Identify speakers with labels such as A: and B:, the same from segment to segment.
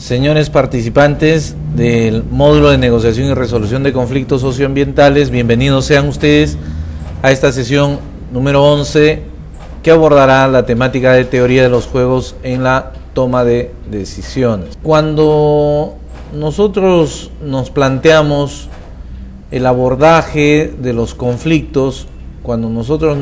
A: Señores participantes del módulo de negociación y resolución de conflictos socioambientales, bienvenidos sean ustedes a esta sesión número 11 que abordará la temática de teoría de los juegos en la toma de decisiones. Cuando nosotros nos planteamos el abordaje de los conflictos, cuando nosotros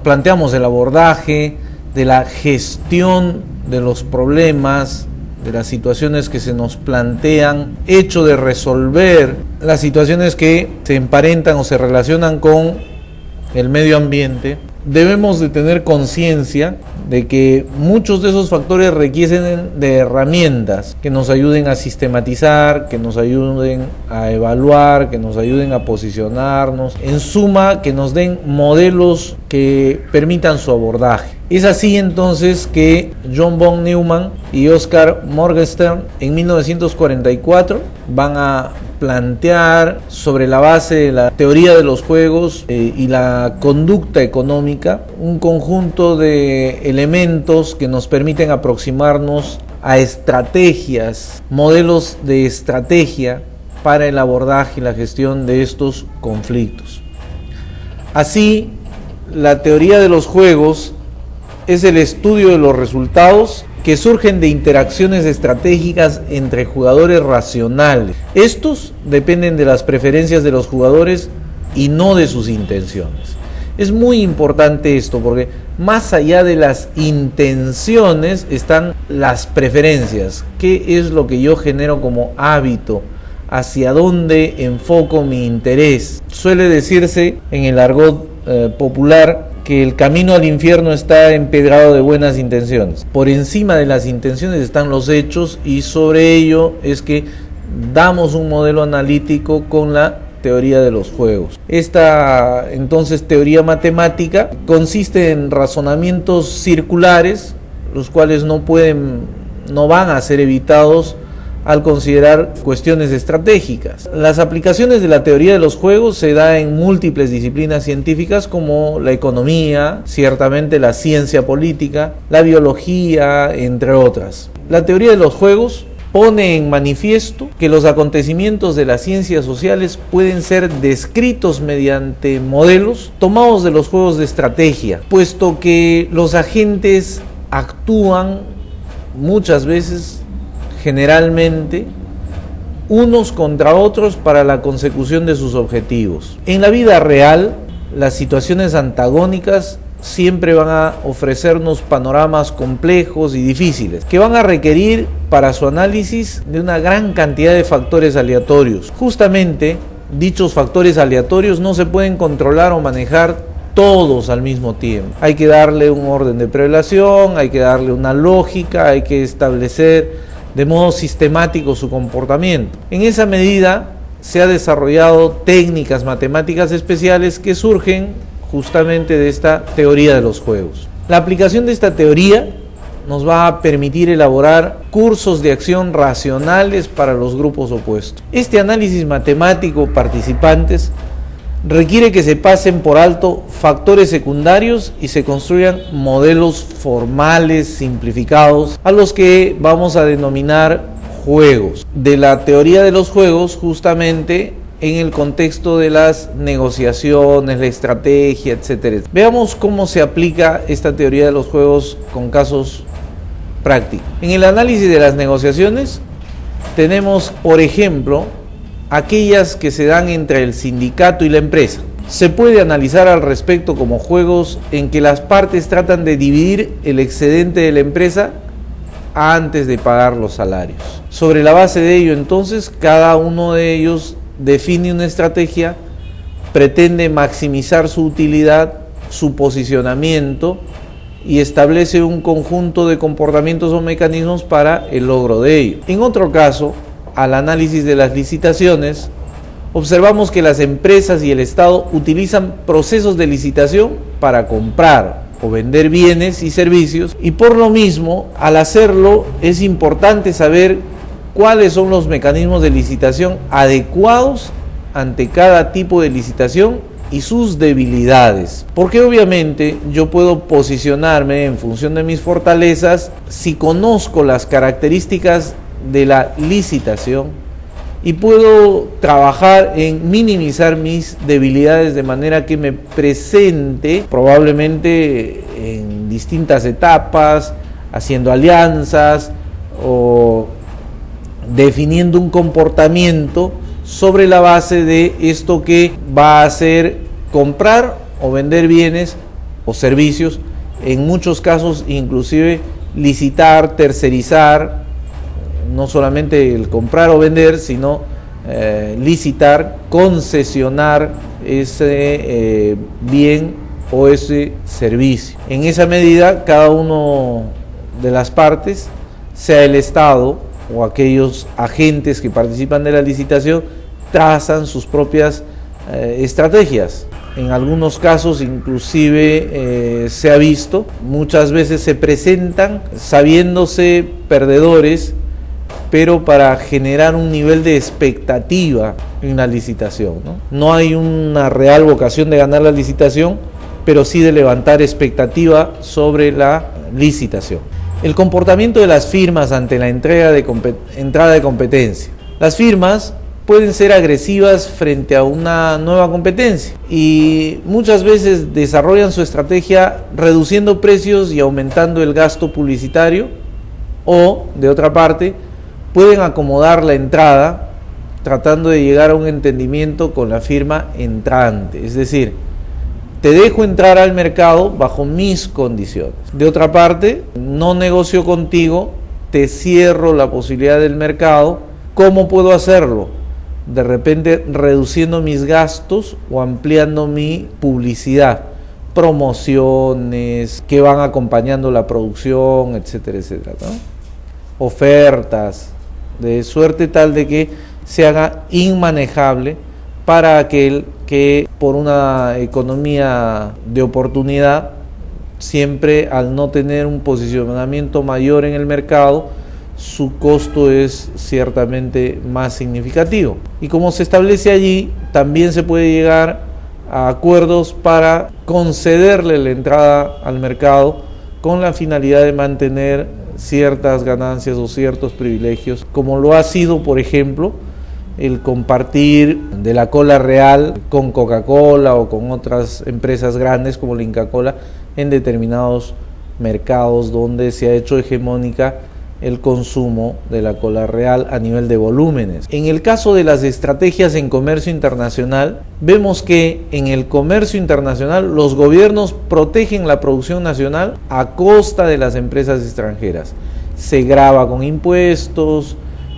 A: planteamos el abordaje de la gestión de los problemas, de las situaciones que se nos plantean, hecho de resolver las situaciones que se emparentan o se relacionan con el medio ambiente, debemos de tener conciencia de que muchos de esos factores requieren de herramientas que nos ayuden a sistematizar, que nos ayuden a evaluar, que nos ayuden a posicionarnos, en suma, que nos den modelos que permitan su abordaje. Es así entonces que John von Neumann y Oscar Morgenstern en 1944 van a plantear sobre la base de la teoría de los juegos y la conducta económica un conjunto de elementos que nos permiten aproximarnos a estrategias, modelos de estrategia para el abordaje y la gestión de estos conflictos. Así, la teoría de los juegos es el estudio de los resultados que surgen de interacciones estratégicas entre jugadores racionales. Estos dependen de las preferencias de los jugadores y no de sus intenciones. Es muy importante esto porque más allá de las intenciones están las preferencias. ¿Qué es lo que yo genero como hábito? ¿Hacia dónde enfoco mi interés? Suele decirse en el argot popular que el camino al infierno está empedrado de buenas intenciones. Por encima de las intenciones están los hechos y sobre ello es que damos un modelo analítico con la teoría de los juegos. Esta entonces teoría matemática consiste en razonamientos circulares, los cuales no van a ser evitados al considerar cuestiones estratégicas. Las aplicaciones de la teoría de los juegos se dan en múltiples disciplinas científicas como la economía, ciertamente la ciencia política, la biología, entre otras. La teoría de los juegos pone en manifiesto que los acontecimientos de las ciencias sociales pueden ser descritos mediante modelos tomados de los juegos de estrategia, puesto que los agentes actúan muchas veces, generalmente, unos contra otros para la consecución de sus objetivos. En la vida real, las situaciones antagónicas siempre van a ofrecernos panoramas complejos y difíciles, que van a requerir para su análisis de una gran cantidad de factores aleatorios. Justamente, dichos factores aleatorios no se pueden controlar o manejar todos al mismo tiempo. Hay que darle un orden de prelación, hay que darle una lógica, hay que establecer de modo sistemático su comportamiento. En esa medida se ha desarrollado técnicas matemáticas especiales que surgen justamente de esta teoría de los juegos. La aplicación de esta teoría nos va a permitir elaborar cursos de acción racionales para los grupos opuestos. Este análisis matemático, participantes, requiere que se pasen por alto factores secundarios y se construyan modelos formales, simplificados, a los que vamos a denominar juegos. De la teoría de los juegos, justamente en el contexto de las negociaciones, la estrategia, etc. Veamos cómo se aplica esta teoría de los juegos con casos prácticos. En el análisis de las negociaciones tenemos, por ejemplo, aquellas que se dan entre el sindicato y la empresa. Se puede analizar al respecto como juegos en que las partes tratan de dividir el excedente de la empresa antes de pagar los salarios. Sobre la base de ello, entonces, cada uno de ellos define una estrategia, pretende maximizar su utilidad, su posicionamiento y establece un conjunto de comportamientos o mecanismos para el logro de ello. En otro caso, al análisis de las licitaciones, observamos que las empresas y el Estado utilizan procesos de licitación para comprar o vender bienes y servicios, y por lo mismo, al hacerlo, es importante saber cuáles son los mecanismos de licitación adecuados ante cada tipo de licitación y sus debilidades, porque obviamente yo puedo posicionarme en función de mis fortalezas si conozco las características de la licitación y puedo trabajar en minimizar mis debilidades de manera que me presente probablemente en distintas etapas, haciendo alianzas o definiendo un comportamiento sobre la base de esto que va a hacer comprar o vender bienes o servicios, en muchos casos inclusive licitar, tercerizar, no solamente el comprar o vender, sino licitar, concesionar ese bien o ese servicio. En esa medida, cada uno de las partes, sea el Estado o aquellos agentes que participan de la licitación, trazan sus propias estrategias. En algunos casos inclusive se ha visto, muchas veces se presentan sabiéndose perdedores, pero para generar un nivel de expectativa en la licitación, ¿no? No hay una real vocación de ganar la licitación, pero sí de levantar expectativa sobre la licitación. El comportamiento de las firmas ante la entrada de competencia. Las firmas pueden ser agresivas frente a una nueva competencia y muchas veces desarrollan su estrategia reduciendo precios y aumentando el gasto publicitario, o, de otra parte, pueden acomodar la entrada tratando de llegar a un entendimiento con la firma entrante, es decir, te dejo entrar al mercado bajo mis condiciones. De otra parte, no negocio contigo, te cierro la posibilidad del mercado. ¿Cómo puedo hacerlo? De repente reduciendo mis gastos o ampliando mi publicidad, promociones que van acompañando la producción, etcétera, etcétera, ¿no? Ofertas, de suerte tal de que se haga inmanejable para aquel que por una economía de oportunidad, siempre al no tener un posicionamiento mayor en el mercado, su costo es ciertamente más significativo. Y como se establece allí, también se puede llegar a acuerdos para concederle la entrada al mercado con la finalidad de mantener ciertas ganancias o ciertos privilegios, como lo ha sido, por ejemplo, el compartir de la cola real con Coca-Cola o con otras empresas grandes como la Inca Kola en determinados mercados donde se ha hecho hegemónica el consumo de la cola real a nivel de volúmenes. En el caso de las estrategias en comercio internacional, vemos que en el comercio internacional los gobiernos protegen la producción nacional a costa de las empresas extranjeras. Se grava con impuestos,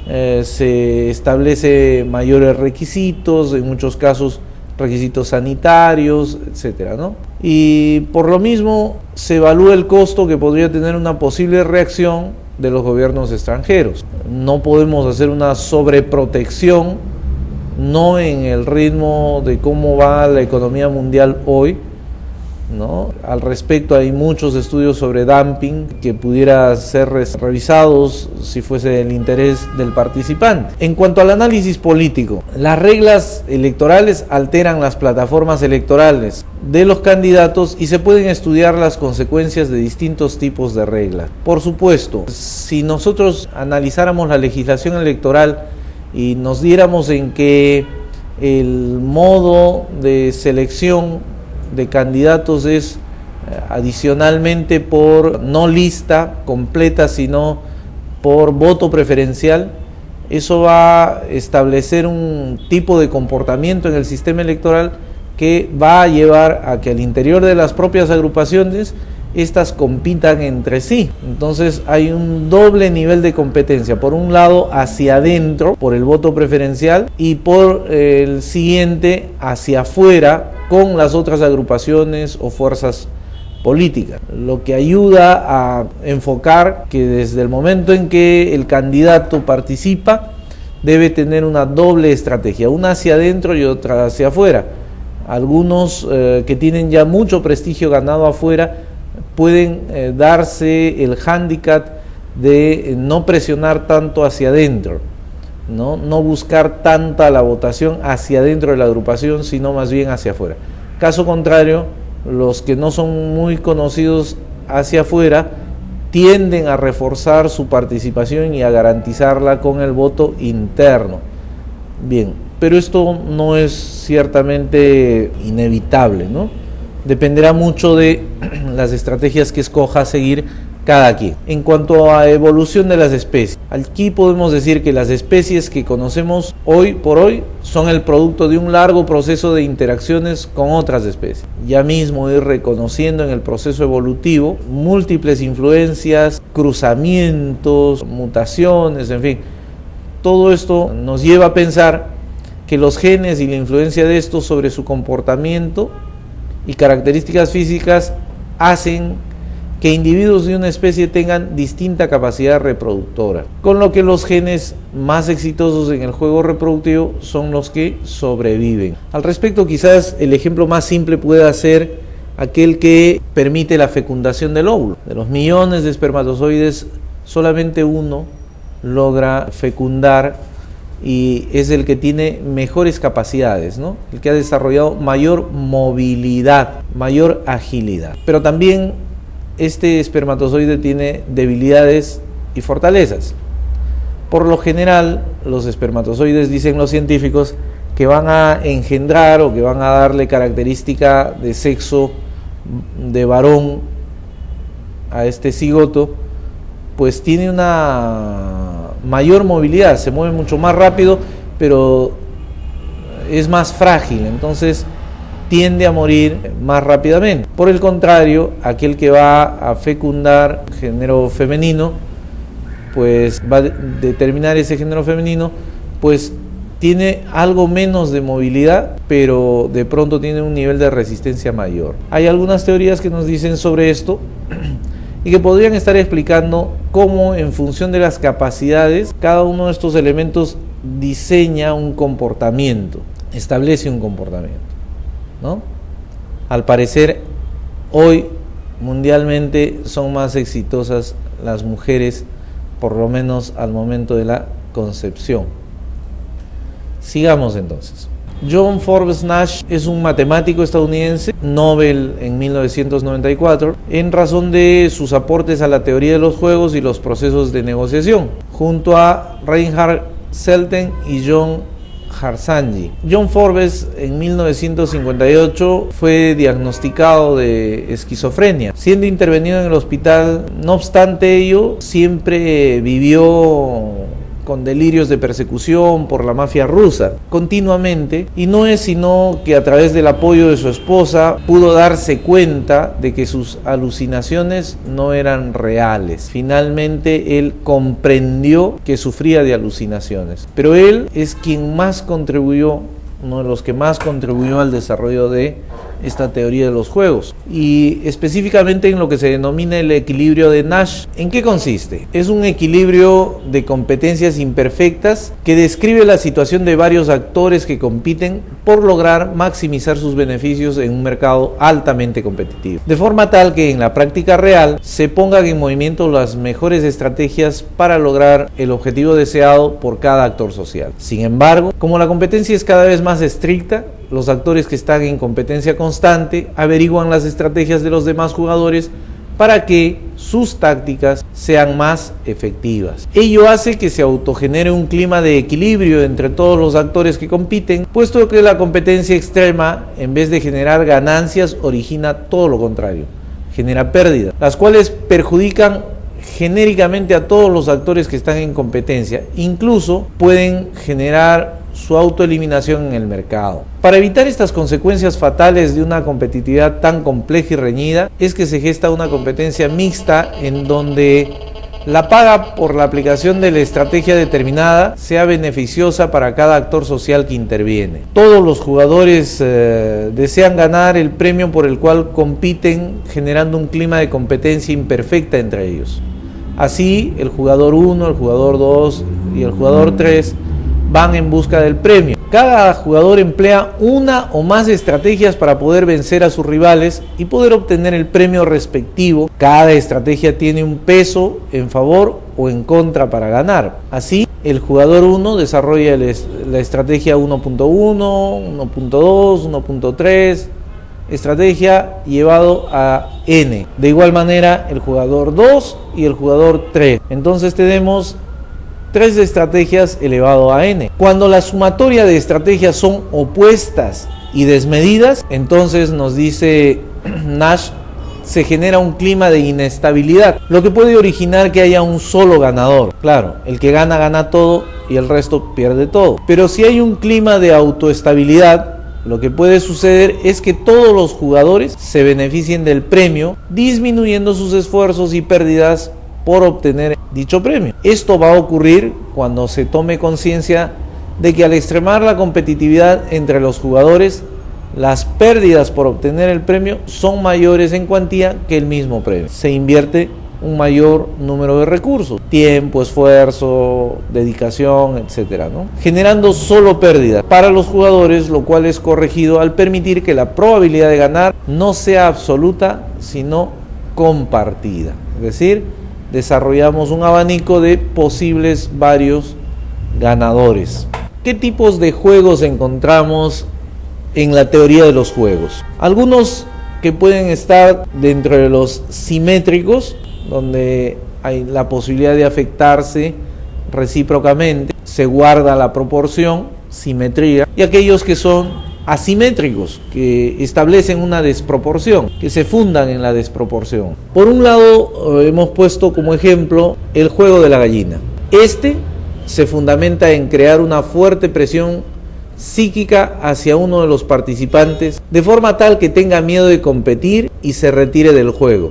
A: se establece mayores requisitos, en muchos casos requisitos sanitarios, etcétera, ¿no? Y por lo mismo se evalúa el costo que podría tener una posible reacción de los gobiernos extranjeros. No podemos hacer una sobreprotección, no en el ritmo de cómo va la economía mundial hoy, ¿no? Al respecto hay muchos estudios sobre dumping que pudiera ser revisados si fuese del interés del participante. En cuanto al análisis político, las reglas electorales alteran las plataformas electorales de los candidatos y se pueden estudiar las consecuencias de distintos tipos de reglas. Por supuesto, si nosotros analizáramos la legislación electoral y nos diéramos en que el modo de selección de candidatos es adicionalmente por no lista completa, sino por voto preferencial, eso va a establecer un tipo de comportamiento en el sistema electoral que va a llevar a que al interior de las propias agrupaciones estas compitan entre sí. Entonces hay un doble nivel de competencia, por un lado hacia adentro por el voto preferencial y por el siguiente hacia afuera con las otras agrupaciones o fuerzas políticas, lo que ayuda a enfocar que desde el momento en que el candidato participa debe tener una doble estrategia, una hacia adentro y otra hacia afuera. Algunos que tienen ya mucho prestigio ganado afuera pueden darse el hándicap de no presionar tanto hacia adentro, no buscar tanta la votación hacia adentro de la agrupación, sino más bien hacia afuera. Caso contrario, los que no son muy conocidos hacia afuera tienden a reforzar su participación y a garantizarla con el voto interno. Bien, pero esto no es ciertamente inevitable, ¿no? Dependerá mucho de las estrategias que escoja seguir cada quien. En cuanto a evolución de las especies, aquí podemos decir que las especies que conocemos hoy por hoy son el producto de un largo proceso de interacciones con otras especies. Ya mismo ir reconociendo en el proceso evolutivo múltiples influencias, cruzamientos, mutaciones, en fin. Todo esto nos lleva a pensar que los genes y la influencia de estos sobre su comportamiento y características físicas hacen que individuos de una especie tengan distinta capacidad reproductora, con lo que los genes más exitosos en el juego reproductivo son los que sobreviven. Al respecto, quizás el ejemplo más simple pueda ser aquel que permite la fecundación del óvulo. De los millones de espermatozoides, solamente uno logra fecundar y es el que tiene mejores capacidades, ¿no? El que ha desarrollado mayor movilidad, mayor agilidad. Pero también este espermatozoide tiene debilidades y fortalezas. Por lo general, los espermatozoides, dicen los científicos, que van a engendrar o que van a darle característica de sexo de varón a este cigoto, pues tiene una mayor movilidad, se mueve mucho más rápido, pero es más frágil, entonces tiende a morir más rápidamente. Por el contrario, aquel que va a fecundar género femenino, pues va a determinar ese género femenino, pues tiene algo menos de movilidad, pero de pronto tiene un nivel de resistencia mayor. Hay algunas teorías que nos dicen sobre esto y que podrían estar explicando cómo, en función de las capacidades, cada uno de estos elementos diseña un comportamiento, establece un comportamiento, ¿no? Al parecer, hoy mundialmente son más exitosas las mujeres, por lo menos al momento de la concepción. Sigamos entonces. John Forbes Nash es un matemático estadounidense, Nobel en 1994, en razón de sus aportes a la teoría de los juegos y los procesos de negociación, junto a Reinhard Selten y John Harsanyi. John Forbes en 1958 fue diagnosticado de esquizofrenia, siendo intervenido en el hospital. No obstante ello, siempre vivió con delirios de persecución por la mafia rusa continuamente, y no es sino que a través del apoyo de su esposa pudo darse cuenta de que sus alucinaciones no eran reales. Finalmente él comprendió que sufría de alucinaciones, pero él es quien más contribuyó, uno de los que más contribuyó al desarrollo de esta teoría de los juegos, y específicamente en lo que se denomina el equilibrio de Nash. ¿En qué consiste? Es un equilibrio de competencias imperfectas que describe la situación de varios actores que compiten por lograr maximizar sus beneficios en un mercado altamente competitivo, de forma tal que en la práctica real se pongan en movimiento las mejores estrategias para lograr el objetivo deseado por cada actor social. Sin embargo, como la competencia es cada vez más estricta, los actores que están en competencia constante averiguan las estrategias de los demás jugadores para que sus tácticas sean más efectivas. Ello hace que se autogenere un clima de equilibrio entre todos los actores que compiten, puesto que la competencia extrema, en vez de generar ganancias, origina todo lo contrario, genera pérdidas, las cuales perjudican genéricamente a todos los actores que están en competencia, incluso pueden generar su autoeliminación en el mercado. Para evitar estas consecuencias fatales de una competitividad tan compleja y reñida, es que se gesta una competencia mixta en donde la paga por la aplicación de la estrategia determinada sea beneficiosa para cada actor social que interviene. Todos los jugadores desean ganar el premio por el cual compiten, generando un clima de competencia imperfecta entre ellos. Así, el jugador 1, el jugador 2 y el jugador 3 van en busca del premio. Cada jugador emplea una o más estrategias para poder vencer a sus rivales y poder obtener el premio respectivo. Cada estrategia tiene un peso en favor o en contra para ganar. Así, el jugador 1 desarrolla la estrategia 1.1, 1.2, 1.3, estrategia llevado a n. De igual manera el jugador 2 y el jugador 3. Entonces tenemos 3 estrategias elevado a n. Cuando la sumatoria de estrategias son opuestas y desmedidas, entonces nos dice Nash, se genera un clima de inestabilidad, lo que puede originar que haya un solo ganador. Claro, el que gana, gana todo y el resto pierde todo. Pero si hay un clima de autoestabilidad, lo que puede suceder es que todos los jugadores se beneficien del premio, disminuyendo sus esfuerzos y pérdidas por obtener dicho premio. Esto va a ocurrir cuando se tome conciencia de que al extremar la competitividad entre los jugadores, las pérdidas por obtener el premio son mayores en cuantía que el mismo premio. Se invierte un mayor número de recursos, tiempo, esfuerzo, dedicación, etcétera, ¿no? Generando solo pérdidas para los jugadores, lo cual es corregido al permitir que la probabilidad de ganar no sea absoluta, sino compartida. Es decir, desarrollamos un abanico de posibles varios ganadores. ¿Qué tipos de juegos encontramos en la teoría de los juegos? Algunos que pueden estar dentro de los simétricos, donde hay la posibilidad de afectarse recíprocamente, se guarda la proporción, simetría, y aquellos que son asimétricos, que establecen una desproporción, que se fundan en la desproporción. Por un lado, hemos puesto como ejemplo el juego de la gallina. Este se fundamenta en crear una fuerte presión psíquica hacia uno de los participantes, de forma tal que tenga miedo de competir y se retire del juego,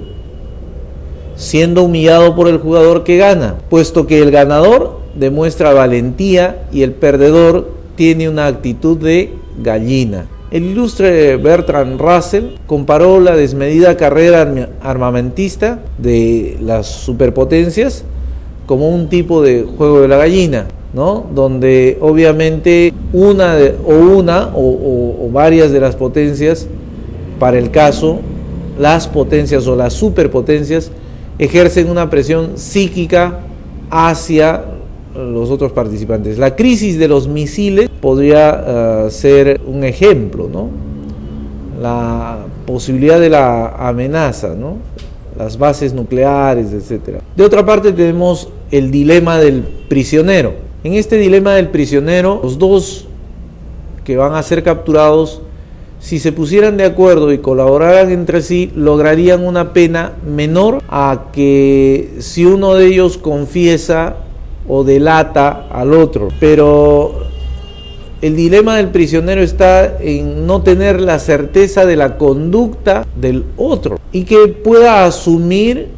A: siendo humillado por el jugador que gana, puesto que el ganador demuestra valentía y el perdedor tiene una actitud de gallina. El ilustre Bertrand Russell comparó la desmedida carrera armamentista de las superpotencias como un tipo de juego de la gallina, ¿no? Donde obviamente una o varias de las potencias, para el caso, las potencias o las superpotencias, ejercen una presión psíquica hacia los otros participantes. La crisis de los misiles podría ser un ejemplo, ¿no? La posibilidad de la amenaza, ¿no? Las bases nucleares, etc. De otra parte tenemos el dilema del prisionero. En este dilema del prisionero, los dos que van a ser capturados, si se pusieran de acuerdo y colaboraran entre sí, lograrían una pena menor a que si uno de ellos confiesa o delata al otro. Pero el dilema del prisionero está en no tener la certeza de la conducta del otro y que pueda asumir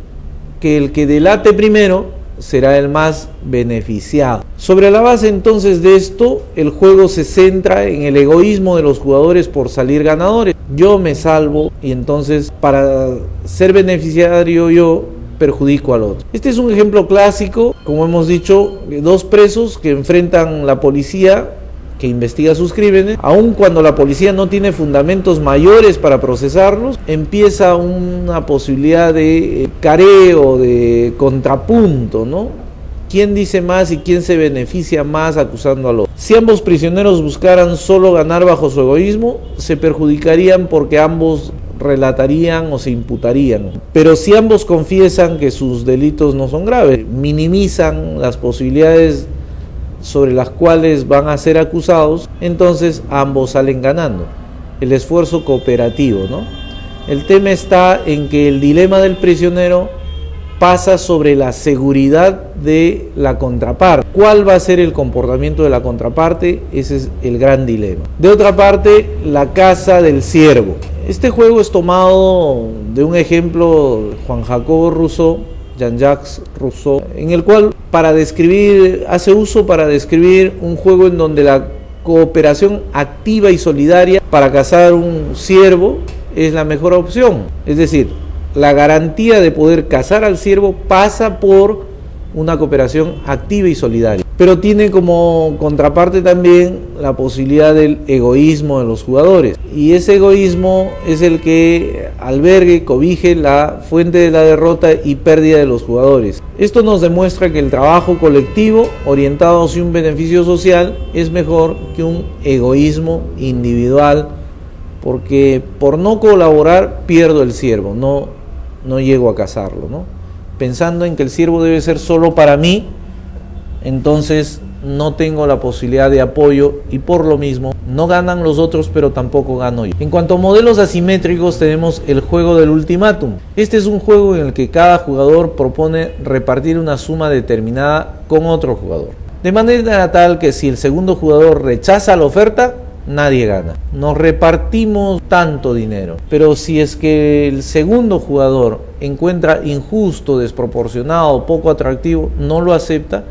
A: que el que delate primero será el más beneficiado. Sobre la base entonces de esto, el juego se centra en el egoísmo de los jugadores por salir ganadores. Yo me salvo y entonces para ser beneficiario yo perjudico al otro. Este es un ejemplo clásico, como hemos dicho, de dos presos que enfrentan la policía que investiga sus crímenes. Aun cuando la policía no tiene fundamentos mayores para procesarlos, empieza una posibilidad de careo, de contrapunto, ¿no? ¿Quién dice más y quién se beneficia más acusando al otro? Si ambos prisioneros buscaran solo ganar bajo su egoísmo, se perjudicarían porque ambos relatarían o se imputarían. Pero si ambos confiesan que sus delitos no son graves, minimizan las posibilidades sobre las cuales van a ser acusados, entonces ambos salen ganando. El esfuerzo cooperativo, ¿no? El tema está en que el dilema del prisionero pasa sobre la seguridad de la contraparte. ¿Cuál va a ser el comportamiento de la contraparte? Ese es el gran dilema. De otra parte, la caza del ciervo. Este juego es tomado de un ejemplo de Juan Jacobo Rousseau, Jean-Jacques Rousseau, en el cual hace uso para describir un juego en donde la cooperación activa y solidaria para cazar un ciervo es la mejor opción. Es decir, la garantía de poder cazar al ciervo pasa por una cooperación activa y solidaria. Pero tiene como contraparte también la posibilidad del egoísmo de los jugadores. Y ese egoísmo es el que albergue, cobije la fuente de la derrota y pérdida de los jugadores. Esto nos demuestra que el trabajo colectivo orientado hacia un beneficio social es mejor que un egoísmo individual porque por no colaborar pierdo el ciervo, no llego a cazarlo, ¿no? Pensando en que el ciervo debe ser solo para mí, entonces no tengo la posibilidad de apoyo y por lo mismo no ganan los otros, pero tampoco gano yo. En cuanto a modelos asimétricos, tenemos el juego del ultimátum. Este es un juego en el que cada jugador propone repartir una suma determinada con otro jugador, de manera tal que si el segundo jugador rechaza la oferta, nadie gana. Nos repartimos tanto dinero, pero si es que el segundo jugador encuentra injusto, desproporcionado, poco atractivo, no lo acepta,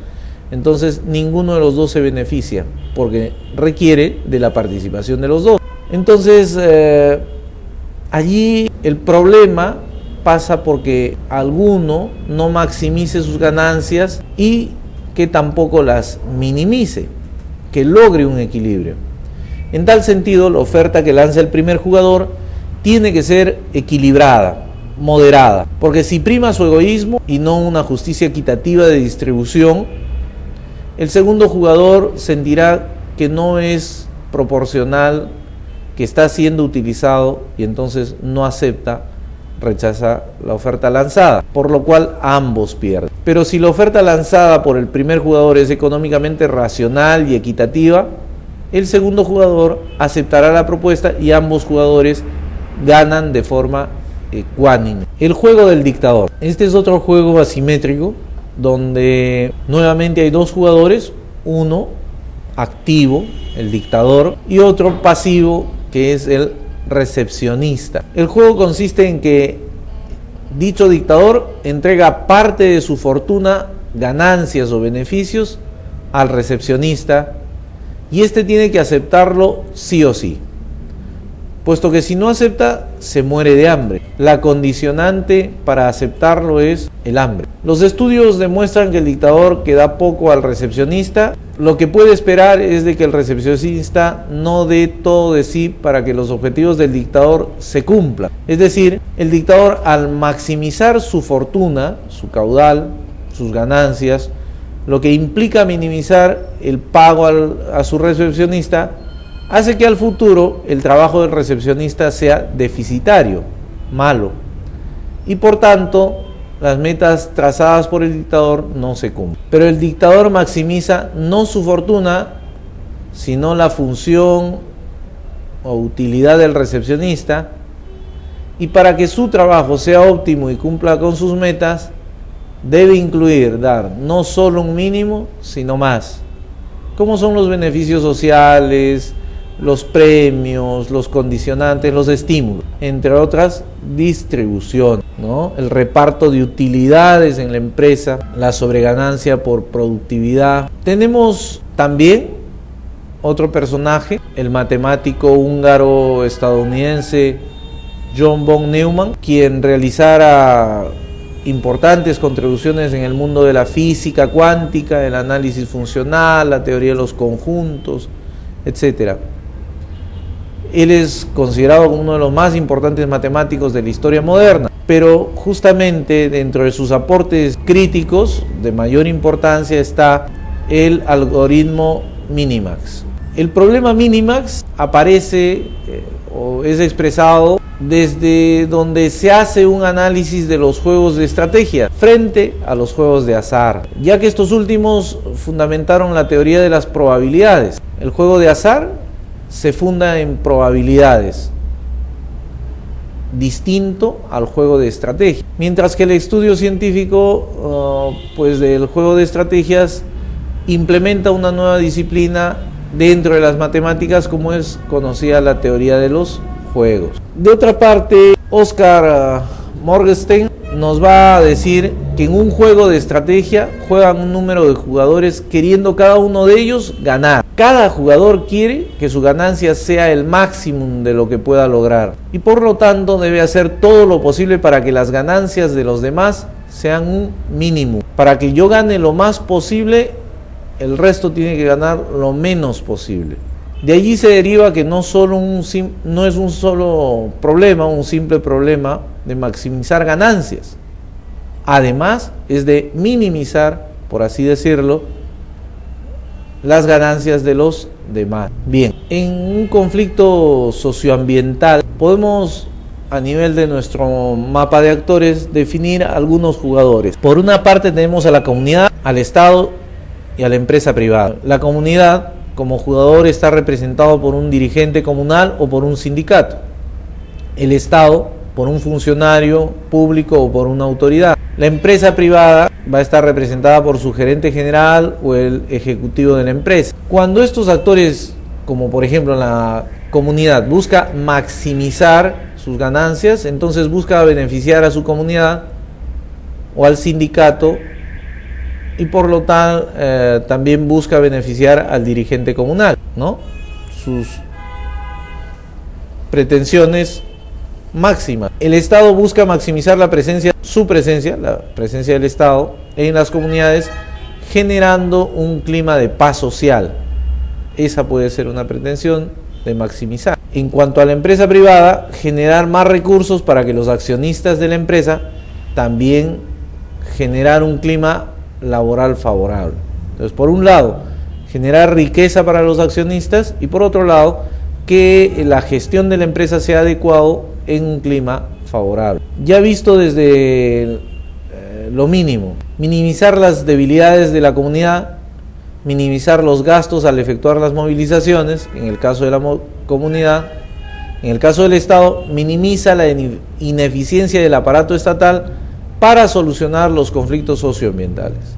A: entonces ninguno de los dos se beneficia, porque requiere de la participación de los dos. Entonces allí el problema pasa porque alguno no maximice sus ganancias y que tampoco las minimice, que logre un equilibrio. En tal sentido, la oferta que lanza el primer jugador tiene que ser equilibrada, moderada, porque si prima su egoísmo y no una justicia equitativa de distribución, el segundo jugador sentirá que no es proporcional, que está siendo utilizado y entonces no acepta, rechaza la oferta lanzada, por lo cual ambos pierden. Pero si la oferta lanzada por el primer jugador es económicamente racional y equitativa, el segundo jugador aceptará la propuesta y ambos jugadores ganan de forma ecuánime. El juego del dictador. Este es otro juego asimétrico donde nuevamente hay dos jugadores, uno activo, el dictador, y otro pasivo, que es el recepcionista. El juego consiste en que dicho dictador entrega parte de su fortuna, ganancias o beneficios al recepcionista, y este tiene que aceptarlo sí o sí, puesto que si no acepta, se muere de hambre. La condicionante para aceptarlo es el hambre. Los estudios demuestran que el dictador que da poco al recepcionista, lo que puede esperar es de que el recepcionista no dé todo de sí para que los objetivos del dictador se cumplan. Es decir, el dictador, al maximizar su fortuna, su caudal, sus ganancias, lo que implica minimizar el pago a su recepcionista, hace que al futuro el trabajo del recepcionista sea deficitario, malo, y por tanto las metas trazadas por el dictador no se cumplen. Pero el dictador maximiza no su fortuna, sino la función o utilidad del recepcionista, y para que su trabajo sea óptimo y cumpla con sus metas, debe incluir dar no solo un mínimo, sino más. ¿Cómo son los beneficios sociales, los premios, los condicionantes, los estímulos? Entre otras, distribución, ¿no? El reparto de utilidades en la empresa, la sobreganancia por productividad. Tenemos también otro personaje, el matemático húngaro-estadounidense John von Neumann, quien realizara importantes contribuciones en el mundo de la física cuántica, el análisis funcional, la teoría de los conjuntos, etc. Él es considerado como uno de los más importantes matemáticos de la historia moderna, pero justamente dentro de sus aportes críticos de mayor importancia está el algoritmo Minimax. El problema Minimax aparece o es expresado desde donde se hace un análisis de los juegos de estrategia frente a los juegos de azar, ya que estos últimos fundamentaron la teoría de las probabilidades. El juego de azar se funda en probabilidades, distinto al juego de estrategia, mientras que el estudio científico pues del juego de estrategias implementa una nueva disciplina dentro de las matemáticas, como es conocida la teoría de los juegos. De otra parte, Oscar Morgenstern nos va a decir que en un juego de estrategia juegan un número de jugadores queriendo cada uno de ellos ganar. Cada jugador quiere que su ganancia sea el máximo de lo que pueda lograr y por lo tanto debe hacer todo lo posible para que las ganancias de los demás sean un mínimo. Para que yo gane lo más posible, el resto tiene que ganar lo menos posible. De allí se deriva que no es un simple problema de maximizar ganancias. Además, es de minimizar, por así decirlo, las ganancias de los demás. Bien, en un conflicto socioambiental podemos, a nivel de nuestro mapa de actores, definir algunos jugadores. Por una parte tenemos a la comunidad, al Estado y a la empresa privada. La comunidad como jugador está representado por un dirigente comunal o por un sindicato. El Estado por un funcionario público o por una autoridad. La empresa privada va a estar representada por su gerente general o el ejecutivo de la empresa. Cuando estos actores, como por ejemplo la comunidad, busca maximizar sus ganancias, entonces busca beneficiar a su comunidad o al sindicato y por lo tal también busca beneficiar al dirigente comunal, ¿no? Sus pretensiones máximas. El Estado busca maximizar la presencia del Estado en las comunidades, generando un clima de paz social. Esa puede ser una pretensión de maximizar. En cuanto a la empresa privada, generar más recursos para que los accionistas de la empresa también generar un clima laboral favorable. Entonces, por un lado, generar riqueza para los accionistas y por otro lado, que la gestión de la empresa sea adecuada en un clima favorable. Ya visto desde lo mínimo, minimizar las debilidades de la comunidad, minimizar los gastos al efectuar las movilizaciones, en el caso de la comunidad. En el caso del Estado, minimiza la ineficiencia del aparato estatal para solucionar los conflictos socioambientales.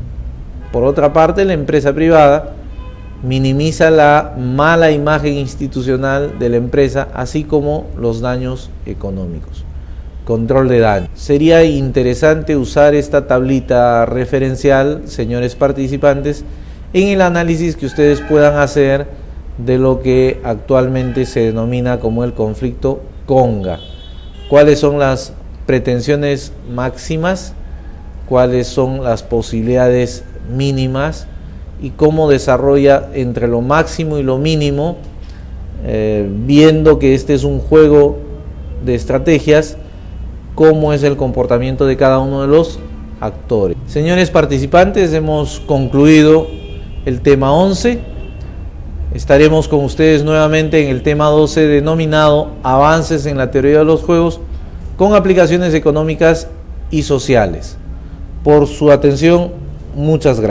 A: Por otra parte, la empresa privada minimiza la mala imagen institucional de la empresa, así como los daños económicos. Control de daño. Sería interesante usar esta tablita referencial, señores participantes, en el análisis que ustedes puedan hacer de lo que actualmente se denomina como el conflicto Conga. ¿Cuáles son las pretensiones máximas? ¿Cuáles son las posibilidades mínimas? Y cómo desarrolla entre lo máximo y lo mínimo, viendo que este es un juego de estrategias, cómo es el comportamiento de cada uno de los actores. Señores participantes, hemos concluido el tema 11. Estaremos con ustedes nuevamente en el tema 12 denominado Avances en la teoría de los juegos con aplicaciones económicas y sociales. Por su atención, muchas gracias.